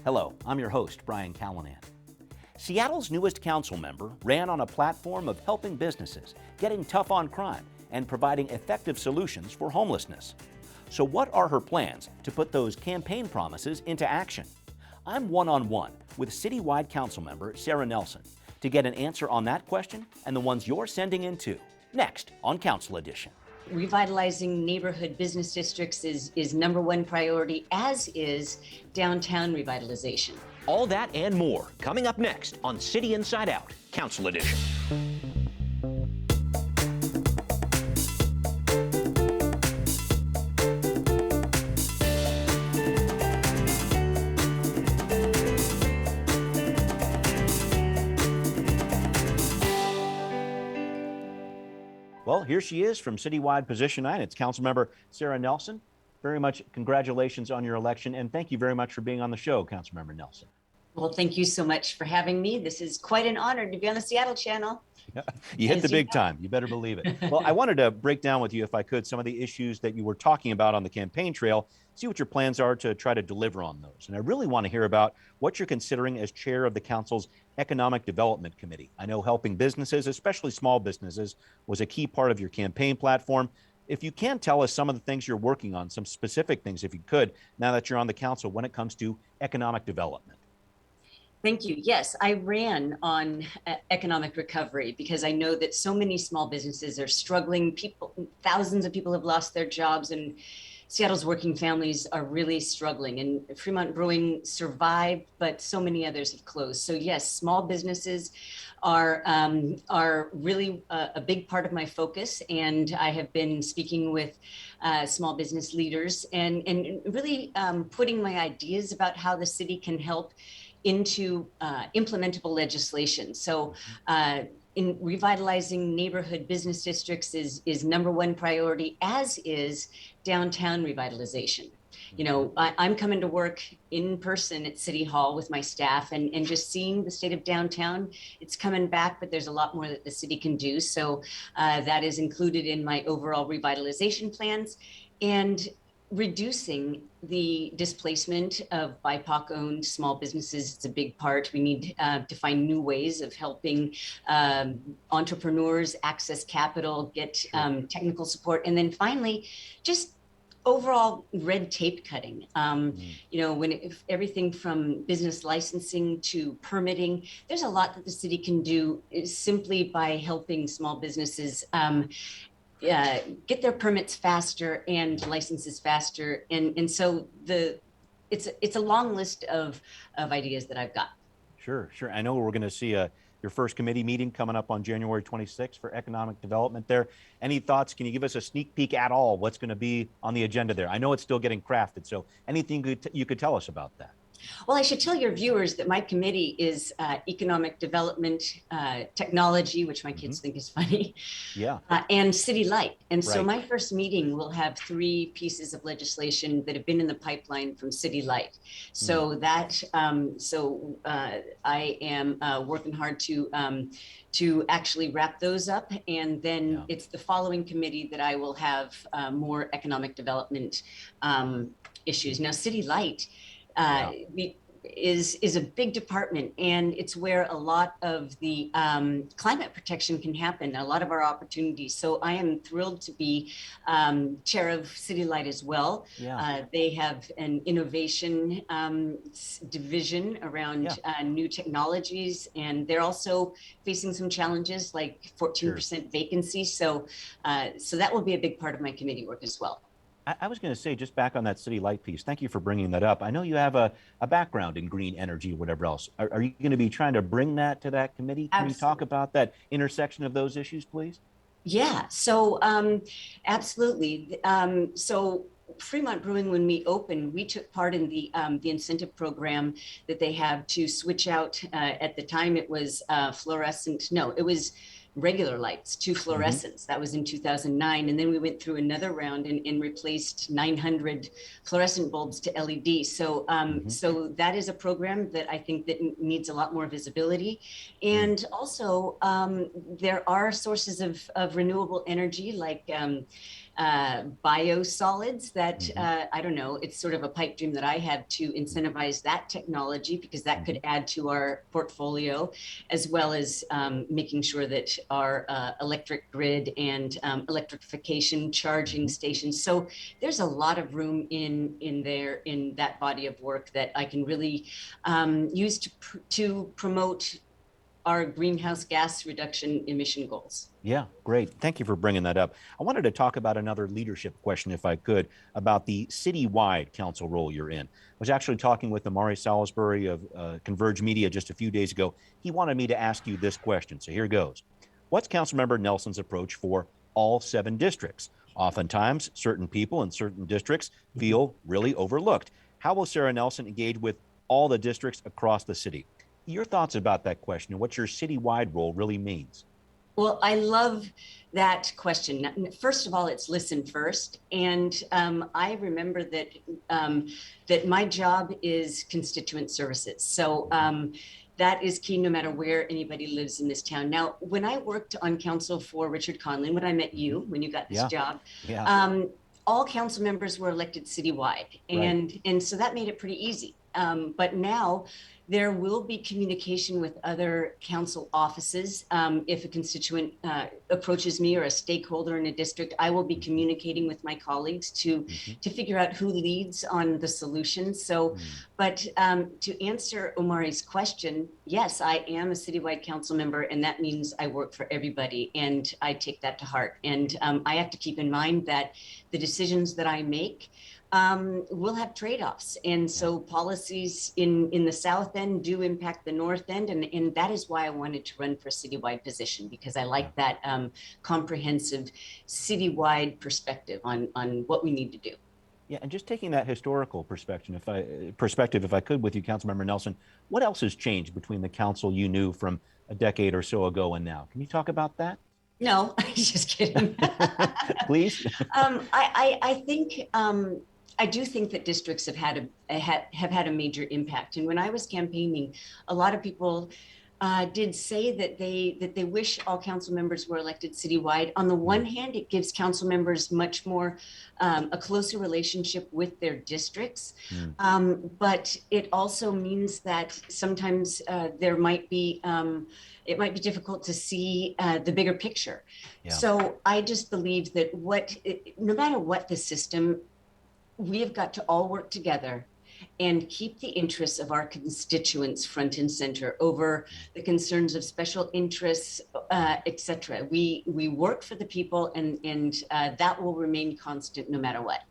Hello, I'm your host, Brian Callanan. Seattle's newest council member ran on a platform of helping businesses, getting tough on crime, and providing effective solutions for homelessness. So what are her plans to put those campaign promises into action? I'm one-on-one with Citywide Councilmember Sara Nelson to get an answer on that question and the ones you're sending in too. Next on Council Edition. Revitalizing neighborhood business districts is number one priority, as is downtown revitalization. All that and more coming up next on City Inside Out, Council Edition. Well, here she is from Citywide Position 9. It's Councilmember Sara Nelson. Very much congratulations on your election, and thank you very much for being on the show, Councilmember Nelson. Well, thank you so much for having me. This is quite an honor to be on the Seattle channel. You hit the big time. You better believe it. Well, I wanted to break down with you, if I could, some of the issues that you were talking about on the campaign trail, see what your plans are to try to deliver on those. And I really want to hear about what you're considering as chair of the council's Economic Development Committee. I know helping businesses, especially small businesses, was a key part of your campaign platform. If you can tell us some of the things you're working on, some specific things, if you could, now that you're on the council when it comes to economic development. Thank you. Yes, I ran on economic recovery because I know that so many small businesses are struggling. Thousands of people have lost their jobs, and Seattle's working families are really struggling. And Fremont Brewing survived, but so many others have closed. So yes, small businesses are really a big part of my focus. And I have been speaking with small business leaders and really putting my ideas about how the city can help into implementable legislation. So in revitalizing neighborhood business districts is number one priority, as is downtown revitalization. You know, I'm coming to work in person at City Hall with my staff and just seeing the state of downtown. It's coming back, but there's a lot more that the city can do. So that is included in my overall revitalization plans. And reducing the displacement of BIPOC-owned small businesses is a big part. We need to find new ways of helping entrepreneurs access capital, get technical support, and then finally, just overall red tape cutting. You know, everything from business licensing to permitting, there's a lot that the city can do simply by helping small businesses get their permits faster and licenses faster, and so it's a long list of ideas that I've got. Sure. I know we're going to see your first committee meeting coming up on January 26th for economic development there. Any thoughts? Can you give us a sneak peek at all? What's going to be on the agenda there? I know it's still getting crafted, so anything you could tell us about that? Well, I should tell your viewers that my committee is economic development, technology, which my kids think is funny, and City Light. And so my first meeting will have 3 pieces of legislation that have been in the pipeline from City Light. So that, I am working hard to actually wrap those up. And then it's the following committee that I will have more economic development issues. Now, City Light is a big department, and it's where a lot of the climate protection can happen, a lot of our opportunities. So I am thrilled to be chair of City Light as well. They have an innovation division around new technologies, and they're also facing some challenges like 14% vacancy. So that will be a big part of my committee work as well. I was going to say, just back on that City Light piece, thank you for bringing that up. I know you have a background in green energy or whatever else. Are you going to be trying to bring that to that committee? Can you talk about that intersection of those issues, please? Yeah, so absolutely. So Fremont Brewing, when we opened, we took part in the incentive program that they have to switch out. At the time, it was fluorescent. No, it was regular lights to fluorescents. That was in 2009. And then we went through another round and replaced 900 fluorescent bulbs to LED. So so that is a program that I think that needs a lot more visibility. And also there are sources of renewable energy like biosolids that I don't know, it's sort of a pipe dream that I have to incentivize that technology, because that could add to our portfolio, as well as making sure that our electric grid and electrification charging stations. So there's a lot of room in that body of work that I can really use to promote our greenhouse gas reduction emission goals. Yeah, great. Thank you for bringing that up. I wanted to talk about another leadership question, if I could, about the citywide council role you're in. I was actually talking with Amari Salisbury of Converge Media just a few days ago. He wanted me to ask you this question, so here goes. What's Councilmember Nelson's approach for all 7 districts? Oftentimes, certain people in certain districts feel really overlooked. How will Sara Nelson engage with all the districts across the city? Your thoughts about that question and what your citywide role really means? Well, I love that question. First of all, it's listen first. And I remember that my job is constituent services. So that is key no matter where anybody lives in this town. Now, when I worked on council for Richard Conlon, when I met you, when you got this job, all council members were elected citywide. And so that made it pretty easy. But now there will be communication with other council offices. If a constituent approaches me or a stakeholder in a district, I will be communicating with my colleagues to figure out who leads on the solution. So, but to answer Omari's question, yes, I am a citywide council member, and that means I work for everybody, and I take that to heart. And I have to keep in mind that the decisions that I make will have trade-offs. And so policies in the South End do impact the North End. And that is why I wanted to run for a citywide position, because I like that comprehensive citywide perspective on what we need to do. Yeah, and just taking that historical perspective, if I could, with you, Councilmember Nelson, what else has changed between the council you knew from a decade or so ago and now? Can you talk about that? No, I'm just kidding. Please. I think I do think that districts have had a major impact. And when I was campaigning, a lot of people did say that they wish all council members were elected citywide. On the one hand, it gives council members much more a closer relationship with their districts, but it also means that sometimes it might be difficult to see the bigger picture. So I just believe that no matter what the system, we have got to all work together and keep the interests of our constituents front and center over the concerns of special interests, et cetera. We work for the people, and that will remain constant no matter what.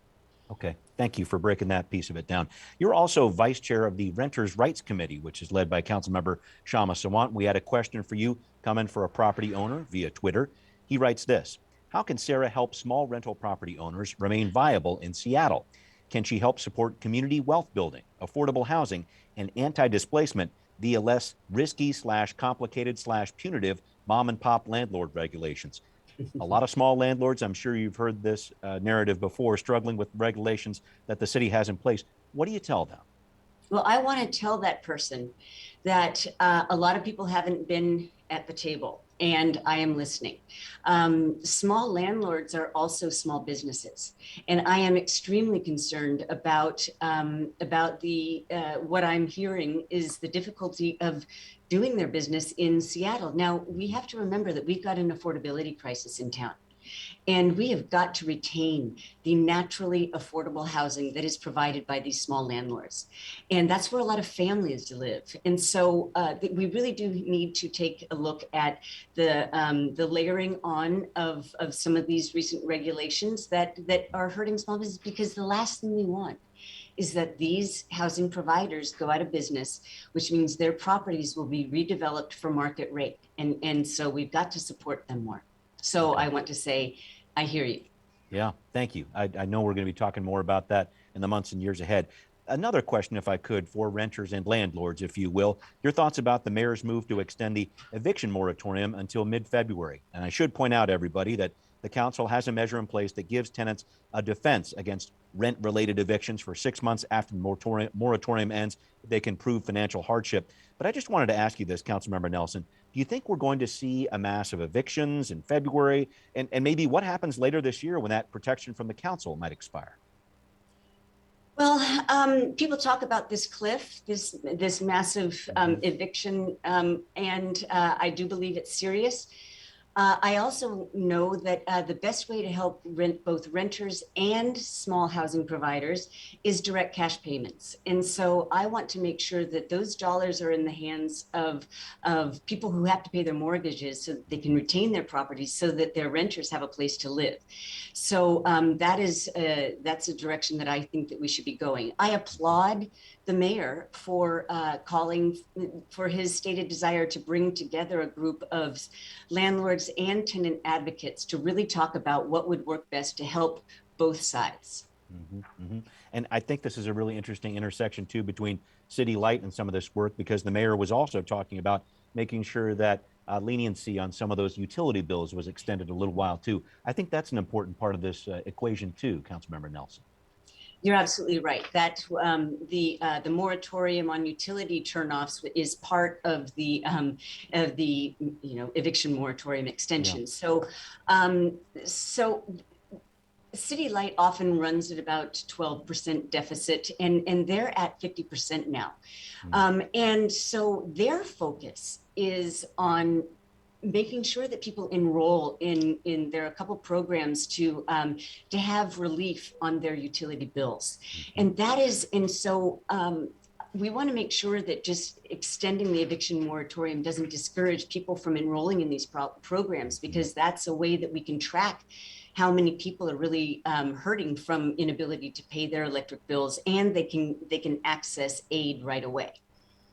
Okay, thank you for breaking that piece of it down. You're also vice chair of the Renters' Rights Committee, which is led by Councilmember Shama Sawant. We had a question for you coming for a property owner via Twitter. He writes this: how can Sara help small rental property owners remain viable in Seattle? Can she help support community wealth building, affordable housing, and anti-displacement via less risky / complicated / punitive mom and pop landlord regulations? A lot of small landlords, I'm sure you've heard this narrative before, struggling with regulations that the city has in place. What do you tell them? Well, I want to tell that person that a lot of people haven't been at the table, and I am listening. Small landlords are also small businesses, and I am extremely concerned about what I'm hearing is the difficulty of doing their business in Seattle. Now, we have to remember that we've got an affordability crisis in town. And we have got to retain the naturally affordable housing that is provided by these small landlords. And that's where a lot of families live. And so we really do need to take a look at the layering on of some of these recent regulations that are hurting small business, because the last thing we want is that these housing providers go out of business, which means their properties will be redeveloped for market rate. And so we've got to support them more. So I want to say, I hear you. Yeah, thank you. I know we're going to be talking more about that in the months and years ahead. Another question, if I could, for renters and landlords, if you will, your thoughts about the mayor's move to extend the eviction moratorium until mid-February. And I should point out, everybody, that the council has a measure in place that gives tenants a defense against rent-related evictions for 6 months after the moratorium ends. They can prove financial hardship. But I just wanted to ask you this, Councilmember Nelson. Do you think we're going to see a mass of evictions in February? And maybe what happens later this year when that protection from the council might expire? Well, people talk about this cliff, this massive eviction, and I do believe it's serious. I also know that the best way to help both renters and small housing providers is direct cash payments. And so I want to make sure that those dollars are in the hands of people who have to pay their mortgages so that they can retain their properties so that their renters have a place to live. So that's a direction that I think that we should be going. I applaud the mayor for calling for his stated desire to bring together a group of landlords and tenant advocates to really talk about what would work best to help both sides. And I think this is a really interesting intersection too between City Light and some of this work, because the mayor was also talking about making sure that leniency on some of those utility bills was extended a little while too. I think that's an important part of this equation too, Councilmember Nelson. You're absolutely right. That the moratorium on utility turnoffs is part of the eviction moratorium extension. Yeah. So City Light often runs at about 12% deficit, and they're at 50% now. And so their focus is on making sure that people enroll in there are a couple programs to have relief on their utility bills. And that is, and so we want to make sure that just extending the eviction moratorium doesn't discourage people from enrolling in these programs, because that's a way that we can track how many people are really hurting from inability to pay their electric bills, and they can access aid right away.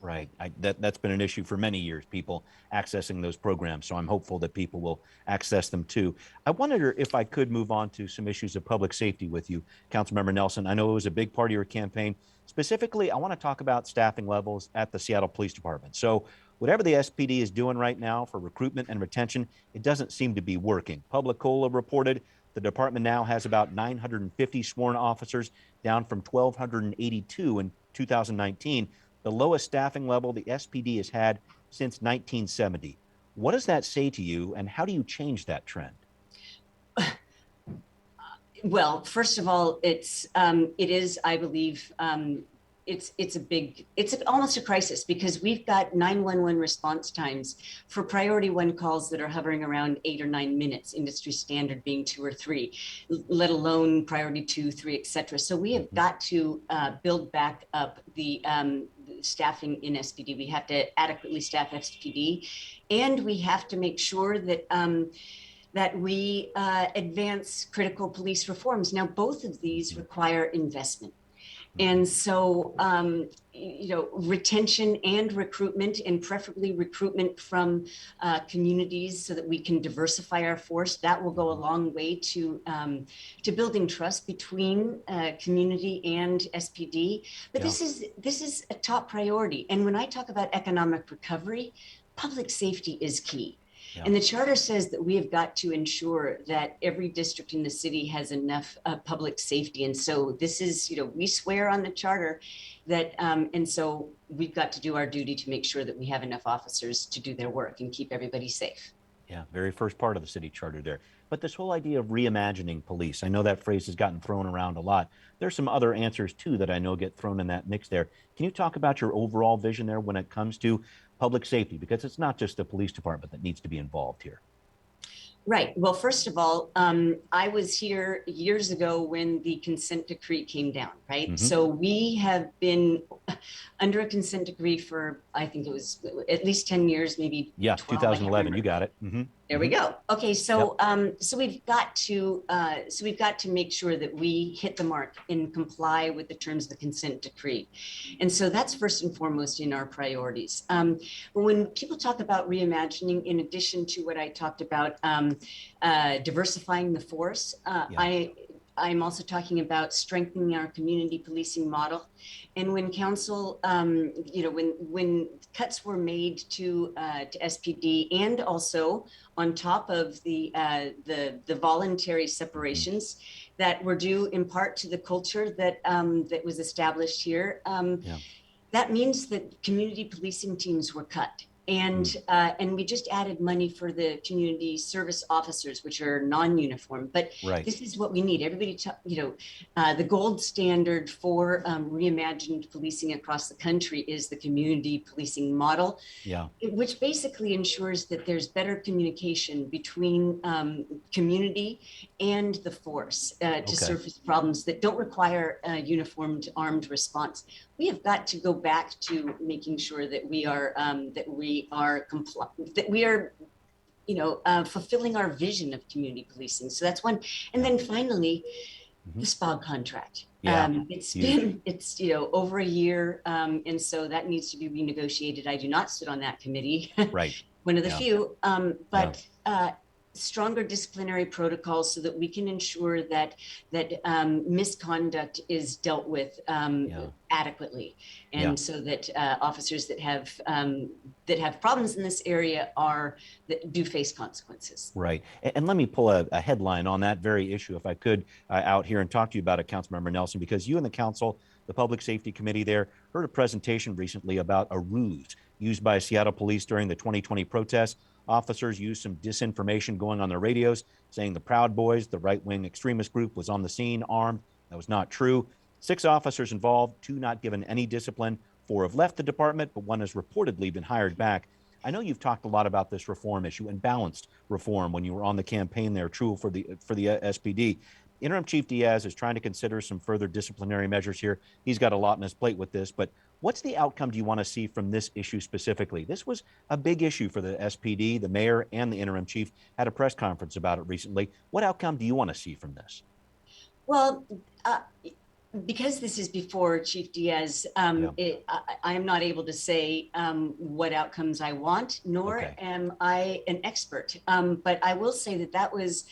Right. That's been an issue for many years, people accessing those programs. So I'm hopeful that people will access them too. I wonder if I could move on to some issues of public safety with you, Councilmember Nelson. I know it was a big part of your campaign. Specifically, I want to talk about staffing levels at the Seattle Police Department. So whatever the SPD is doing right now for recruitment and retention, it doesn't seem to be working. Public Cola reported the department now has about 950 sworn officers, down from 1,282 in 2019. The lowest staffing level the SPD has had since 1970. What does that say to you, and how do you change that trend? Well, first of all, it is, I believe, it's almost a crisis, because we've got 911 response times for priority 1 calls that are hovering around 8 or 9 minutes, industry standard being 2 or 3, let alone priority 2, 3, etc. So we have got to build back up the staffing in SPD. We have to adequately staff SPD, and we have to make sure that that we advance critical police reforms. Now, both of these require investment. And so, retention and recruitment, and preferably recruitment from communities so that we can diversify our force, that will go a long way to building trust between community and SPD. But this is a top priority. And when I talk about economic recovery, public safety is key. Yeah. And the charter says that we have got to ensure that every district in the city has enough public safety. And so this is, we swear on the charter that, and so we've got to do our duty to make sure that we have enough officers to do their work and keep everybody safe. Yeah, very first part of the city charter there. But this whole idea of reimagining police, I know that phrase has gotten thrown around a lot. There's some other answers too that I know get thrown in that mix there. Can you talk about your overall vision there when it comes to public safety? Because it's not just the police department that needs to be involved here. Right. Well, first of all, I was here years ago when the consent decree came down, right? So we have been under a consent decree for, I think it was at least 10 years, maybe 12, 2011, you got it. There we go. Okay, so so we've got to make sure that we hit the mark and comply with the terms of the consent decree, and so that's first and foremost in our priorities. But when people talk about reimagining, in addition to what I talked about, diversifying the force, I'm also talking about strengthening our community policing model. And when council, when cuts were made to SPD, and also on top of the voluntary separations that were due in part to the culture that that was established here, that means that community policing teams were cut. and we just added money for the community service officers, which are non-uniform. But Right. this is what we need. Everybody, the gold standard for reimagined policing across the country is the community policing model. Yeah. Which basically ensures that there's better communication between community and the force to surface problems that don't require a uniformed armed response. We have got to go back to making sure that we are fulfilling our vision of community policing. So that's one. And then finally, the SPOG contract. It's over a year, and so that needs to be renegotiated. I do not sit on that committee. Right. One of the few, but stronger disciplinary protocols so that we can ensure that misconduct is dealt with adequately, and so that officers that have problems in this area do face consequences. Right. And let me pull a headline on that very issue, if I could, out here and talk to you about it, Councilmember Nelson, because you and the council, the Public Safety Committee there, heard a presentation recently about a ruse used by Seattle police during the 2020 protests. Officers used some disinformation going on their radios, saying the Proud Boys, the right-wing extremist group, was on the scene armed. That was not true. 6 officers involved, 2 not given any discipline. 4 have left the department, but 1 has reportedly been hired back. I know you've talked a lot about this reform issue and balanced reform when you were on the campaign there, true for the SPD. Interim Chief Diaz is trying to consider some further disciplinary measures here. He's got a lot on his plate with this, but what's the outcome do you want to see from this issue specifically? This was a big issue for the SPD. The mayor and the interim chief had a press conference about it recently. What outcome do you want to see from this? Well, because this is before Chief Diaz, I am not able to say what outcomes I want, nor am I an expert. But I will say that was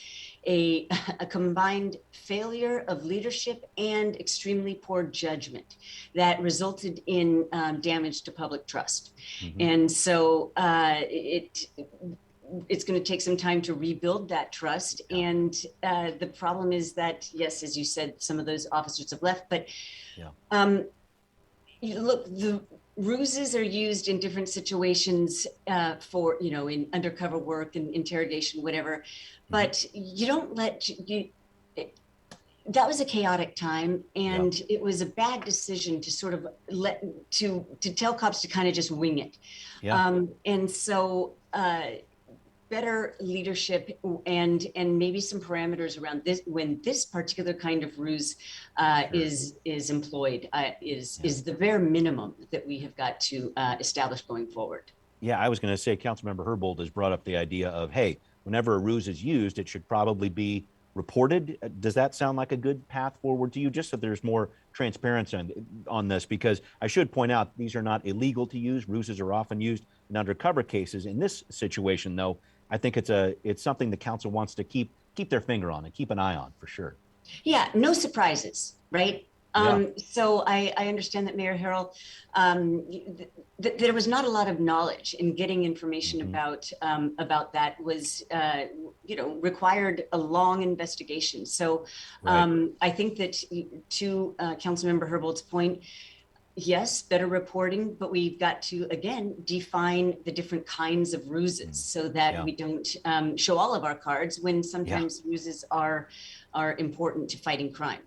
a combined failure of leadership and extremely poor judgment that resulted in damage to public trust. And so it's going to take some time to rebuild that trust. And the problem is that, yes, as you said, some of those officers have left, but look, the ruses are used in different situations for, in undercover work and interrogation, whatever, but you don't that was a chaotic time, and it was a bad decision to sort of to tell cops to kind of just wing it. And so better leadership and maybe some parameters around this when this particular kind of ruse is employed is the bare minimum that we have got to establish going forward. Yeah, I was going to say, Councilmember Herbold has brought up the idea of, hey, whenever a ruse is used, it should probably be reported. Does that sound like a good path forward to you, just so there's more transparency on this? Because I should point out, these are not illegal to use. Ruses are often used in undercover cases. In this situation, though, I think it's something the council wants to keep their finger on and keep an eye on, for sure. Yeah, no surprises, right? So I understand that Mayor Harrell, there was not a lot of knowledge in getting information about that was, required a long investigation. So I think that to Councilmember Herbold's point, yes, better reporting, but we've got to, again, define the different kinds of ruses so that we don't show all of our cards when sometimes ruses are important to fighting crime.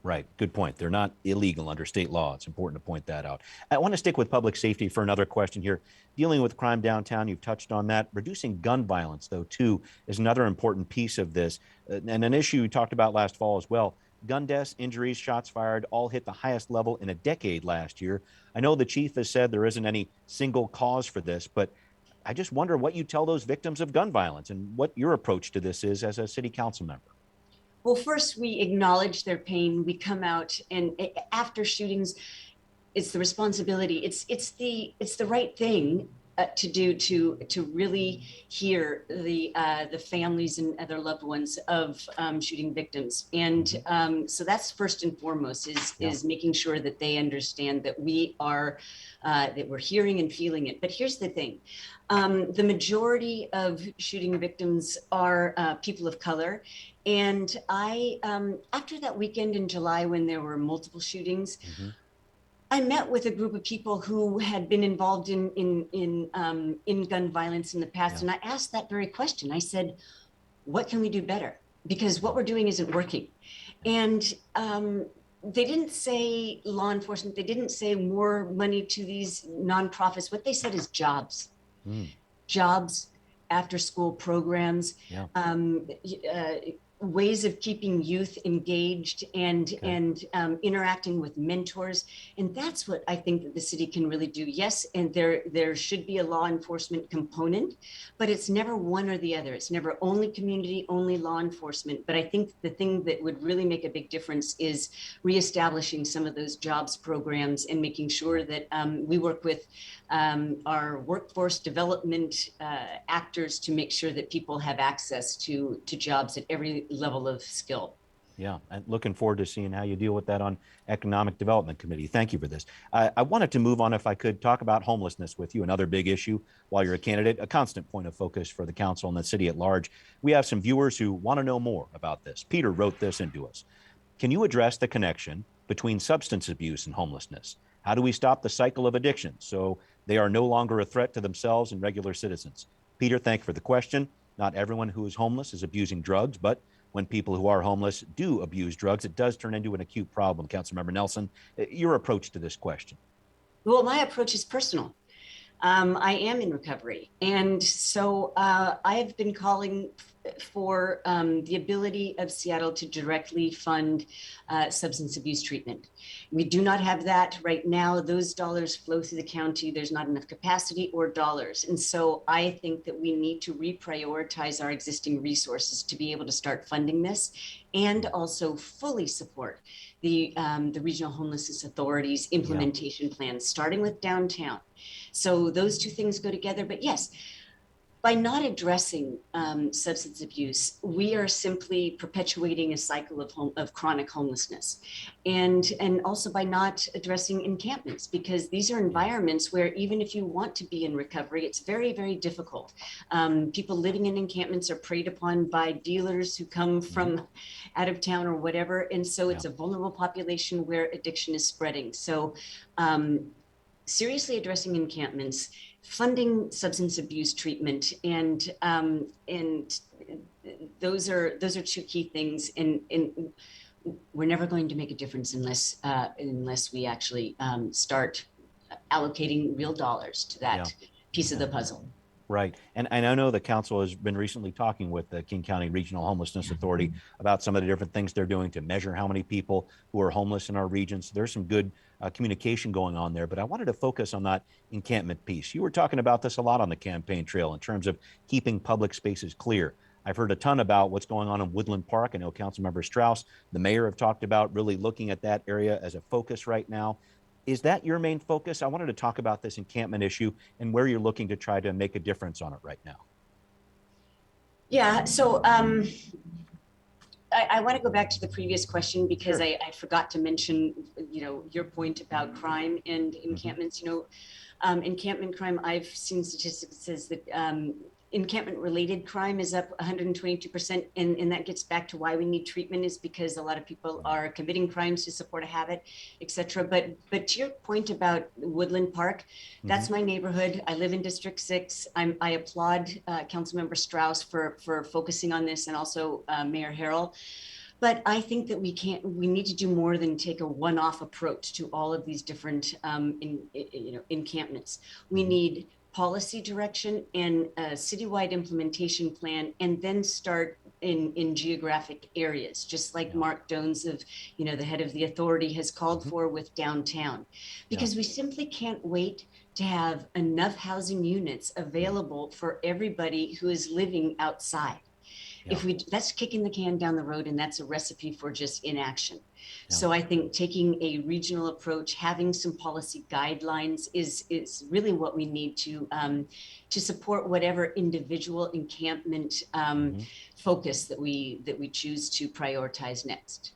Right. Good point. They're not illegal under state law. It's important to point that out. I want to stick with public safety for another question here. Dealing with crime downtown, you've touched on that. Reducing gun violence, though, too, is another important piece of this. And an issue we talked about last fall as well. Gun deaths, injuries, shots fired all hit the highest level in a decade last year. I know the chief has said there isn't any single cause for this, but I just wonder what you tell those victims of gun violence and what your approach to this is as a city council member. Well, first, we acknowledge their pain. We come out, and after shootings, it's the responsibility. It's the right thing to do to really hear the families and other loved ones of shooting victims. And so that's first and foremost is making sure that they understand that we are that we're hearing and feeling it. But here's the thing. The majority of shooting victims are people of color. And I, after that weekend in July when there were multiple shootings, I met with a group of people who had been involved in gun violence in the past, Yeah. and I asked that very question. I said, "What can we do better? Because what we're doing isn't working." And they didn't say law enforcement. They didn't say more money to these nonprofits. What they said is jobs, jobs, after school programs, Yeah. Ways of keeping youth engaged and interacting with mentors. And that's what I think that the city can really do. Yes, and there should be a law enforcement component, but it's never one or the other. It's never only community, only law enforcement. But I think the thing that would really make a big difference is reestablishing some of those jobs programs and making sure that we work with our workforce development actors to make sure that people have access to jobs at every level of skill. Yeah, and looking forward to seeing how you deal with that on Economic Development Committee. Thank you for this. I wanted to move on, if I could, talk about homelessness with you, another big issue while you're a candidate, a constant point of focus for the council and the city at large. We have some viewers who want to know more about this. Peter wrote this into us. Can you address the connection between substance abuse and homelessness? How do we stop the cycle of addiction so they are no longer a threat to themselves and regular citizens? Peter, thank you for the question. Not everyone who is homeless is abusing drugs, but when people who are homeless do abuse drugs, it does turn into an acute problem. Councilmember Nelson, your approach to this question. Well, my approach is personal. I am in recovery. And so I've been calling for the ability of Seattle to directly fund substance abuse treatment. We do not have that right now. Those dollars flow through the county. There's not enough capacity or dollars. And so I think that we need to reprioritize our existing resources to be able to start funding this and also fully support the Regional Homelessness Authority's implementation plans, starting with downtown. So those two things go together. But yes, by not addressing substance abuse, we are simply perpetuating a cycle of chronic homelessness. And also by not addressing encampments, because these are environments where even if you want to be in recovery, it's very, very difficult. People living in encampments are preyed upon by dealers who come from out of town or whatever. And so it's a vulnerable population where addiction is spreading. So seriously addressing encampments, funding substance abuse treatment, and those are two key things. And we're never going to make a difference unless we actually start allocating real dollars to that piece of the puzzle. Right. And I know the council has been recently talking with the King County Regional Homelessness Authority about some of the different things they're doing to measure how many people who are homeless in our region. So there's some good communication going on there. But I wanted to focus on that encampment piece. You were talking about this a lot on the campaign trail in terms of keeping public spaces clear. I've heard a ton about what's going on in Woodland Park. I know Councilmember Strauss, the mayor, have talked about really looking at that area as a focus right now. Is that your main focus? I wanted to talk about this encampment issue and where you're looking to try to make a difference on it right now. Yeah, so I want to go back to the previous question because Sure. I forgot to mention, your point about crime and encampments. Encampment crime, I've seen statistics that says that encampment-related crime is up 122%, and that gets back to why we need treatment, is because a lot of people are committing crimes to support a habit, etc. But to your point about Woodland Park, that's my neighborhood. I live in District 6. I applaud Councilmember Strauss for focusing on this, and also Mayor Harrell. But I think that we need to do more than take a one-off approach to all of these different encampments. We need policy direction and a citywide implementation plan, and then start in geographic areas, just like Mark Jones of, the head of the authority, has called for with downtown, because we simply can't wait to have enough housing units available for everybody who is living outside. That's kicking the can down the road, and that's a recipe for just inaction. So I think taking a regional approach, having some policy guidelines is really what we need to support whatever individual encampment focus that we choose to prioritize next.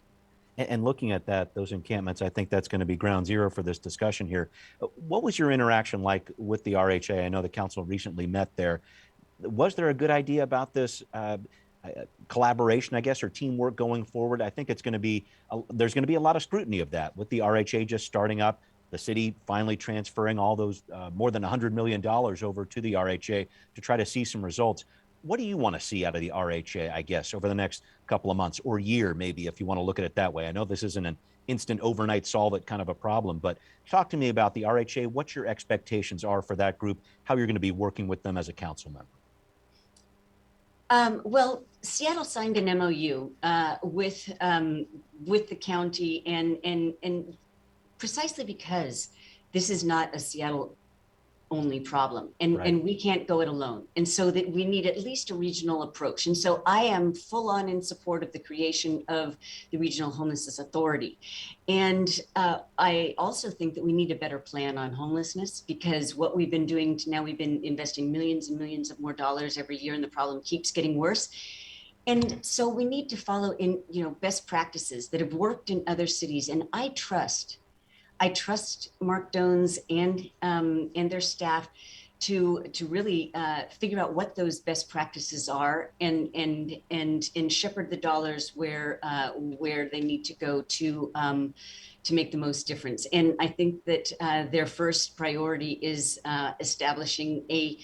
And looking at those encampments, I think that's going to be ground zero for this discussion here. What was your interaction like with the RHA? I know the council recently met there. Was there a good idea about this collaboration, I guess, or teamwork going forward? I think it's going to be, there's going to be a lot of scrutiny of that with the RHA just starting up. the city finally transferring all those more than $100 million over to the RHA to try to see some results. What do you want to see out of the RHA, I guess, over the next couple of months or year, maybe, if you want to look at it that way? I know this isn't an instant overnight solve it kind of a problem, but talk to me about the RHA, what your expectations are for that group, how you're going to be working with them as a council member. Well, Seattle signed an MOU with the county, and precisely because this is not a Seattle only problem, and we can't go it alone, and so that we need at least a regional approach. And so I am full on in support of the creation of the Regional Homelessness Authority. And I also think that we need a better plan on homelessness, because what we've been doing now, we've been investing millions and millions of more dollars every year, and the problem keeps getting worse. And so we need to follow in, best practices that have worked in other cities. And I trust Mark Dones and their staff to really figure out what those best practices are, and shepherd the dollars where they need to go to make the most difference. And I think that their first priority is establishing a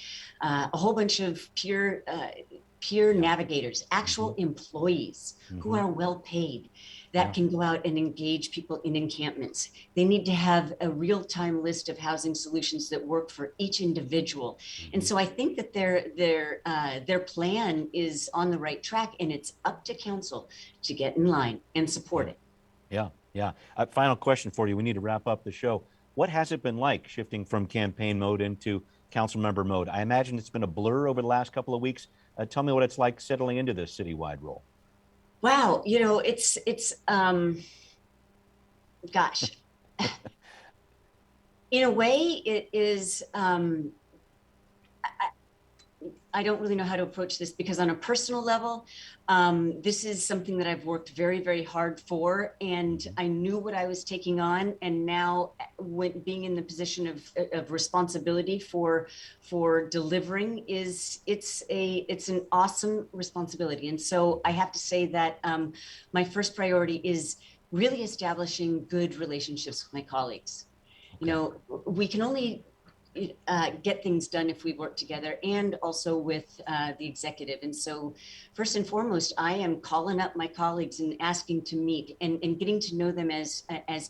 whole bunch of peer navigators, actual employees who are well paid, that can go out and engage people in encampments. They need to have a real-time list of housing solutions that work for each individual. And so I think that their plan is on the right track, and it's up to council to get in line and support it. Yeah. Final question for you. We need to wrap up the show. What has it been like shifting from campaign mode into council member mode? I imagine it's been a blur over the last couple of weeks. Tell me what it's like settling into this citywide role. Wow, it's gosh. In a way, it is. I don't really know how to approach this, because on a personal level, this is something that I've worked very, very hard for, and I knew what I was taking on. And now, when being in the position of responsibility for delivering, it's an awesome responsibility. And so I have to say that my first priority is really establishing good relationships with my colleagues. We can only get things done if we work together, and also with the executive. And so first and foremost, I am calling up my colleagues and asking to meet, and getting to know them as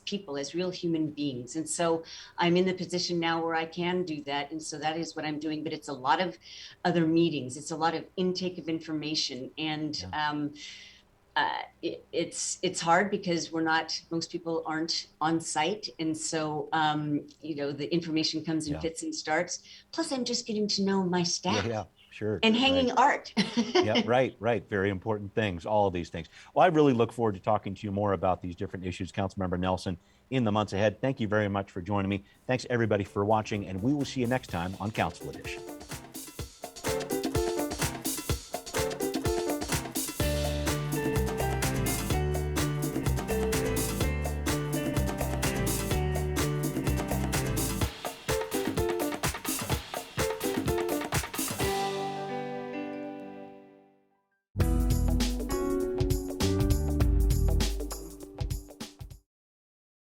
people, as real human beings. And so I'm in the position now where I can do that. And so that is what I'm doing. But it's a lot of other meetings. It's a lot of intake of information. And it's hard, because most people aren't on site. And so, the information comes in fits and starts. Plus, I'm just getting to know my staff. Yeah, sure. And hanging art. Yeah, right. Very important things, all of these things. Well, I really look forward to talking to you more about these different issues, Councilmember Nelson, in the months ahead. Thank you very much for joining me. Thanks, everybody, for watching, and we will see you next time on Council Edition.